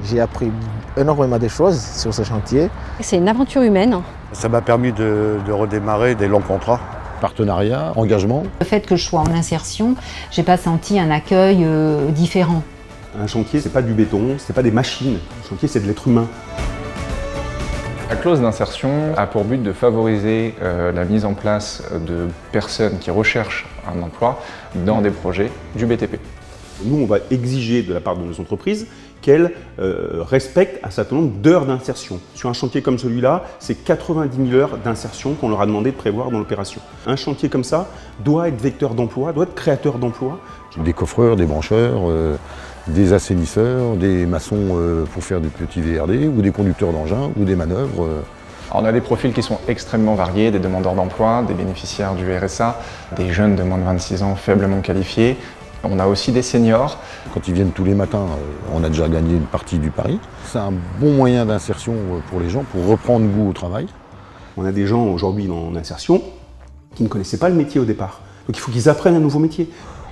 J'ai appris énormément de choses sur ce chantier. C'est une aventure humaine. Ça m'a permis de redémarrer des longs contrats. Partenariat, engagement. Le fait que je sois en insertion, j'ai pas senti un accueil différent. Un chantier, c'est pas du béton, c'est pas des machines. Un chantier, c'est de l'être humain. La clause d'insertion a pour but de favoriser la mise en place de personnes qui recherchent un emploi dans des projets du BTP. Nous, on va exiger de la part de nos entreprises qu'elles respectent un certain nombre d'heures d'insertion. Sur un chantier comme celui-là, c'est 90 000 heures d'insertion qu'on leur a demandé de prévoir dans l'opération. Un chantier comme ça doit être vecteur d'emploi, doit être créateur d'emploi. Des coffreurs, des brancheurs, des assainisseurs, des maçons pour faire du petit VRD, ou des conducteurs d'engins, ou des manœuvres. Alors on a des profils qui sont extrêmement variés, des demandeurs d'emploi, des bénéficiaires du RSA, des jeunes de moins de 26 ans faiblement qualifiés. On a aussi des seniors. Quand ils viennent tous les matins, on a déjà gagné une partie du pari. C'est un bon moyen d'insertion pour les gens, pour reprendre goût au travail. On a des gens aujourd'hui en insertion qui ne connaissaient pas le métier au départ. Donc il faut qu'ils apprennent un nouveau métier.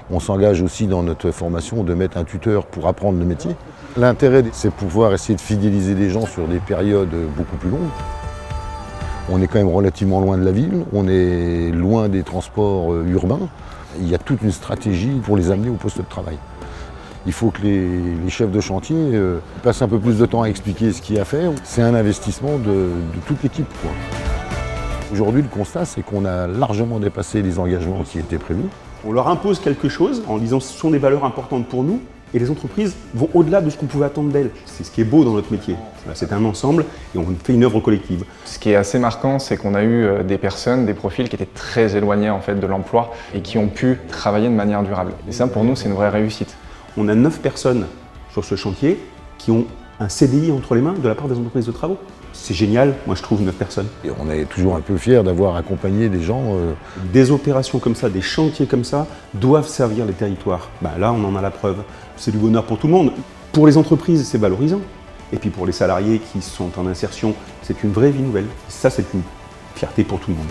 On s'engage aussi dans notre formation de mettre un tuteur pour apprendre le métier. L'intérêt, c'est de pouvoir essayer de fidéliser les gens sur des périodes beaucoup plus longues. On est quand même relativement loin de la ville, on est loin des transports urbains. Il y a toute une stratégie pour les amener au poste de travail. Il faut que les chefs de chantier passent un peu plus de temps à expliquer ce qu'il y a à faire. C'est un investissement de toute l'équipe, quoi. Aujourd'hui, le constat, c'est qu'on a largement dépassé les engagements qui étaient prévus. On leur impose quelque chose en disant ce sont des valeurs importantes pour nous et les entreprises vont au-delà de ce qu'on pouvait attendre d'elles. C'est ce qui est beau dans notre métier. C'est un ensemble et on fait une œuvre collective. Ce qui est assez marquant, c'est qu'on a eu des personnes, des profils qui étaient très éloignés en fait de l'emploi et qui ont pu travailler de manière durable. Et ça, pour nous, c'est une vraie réussite. On a 9 personnes sur ce chantier qui ont un CDI entre les mains de la part des entreprises de travaux. C'est génial, moi je trouve 9 personnes. Et on est toujours un peu fiers d'avoir accompagné des gens. Des opérations comme ça, des chantiers comme ça, doivent servir les territoires. Là, on en a la preuve. C'est du bonheur pour tout le monde. Pour les entreprises, c'est valorisant. Et puis pour les salariés qui sont en insertion, c'est une vraie vie nouvelle. Ça, c'est une fierté pour tout le monde.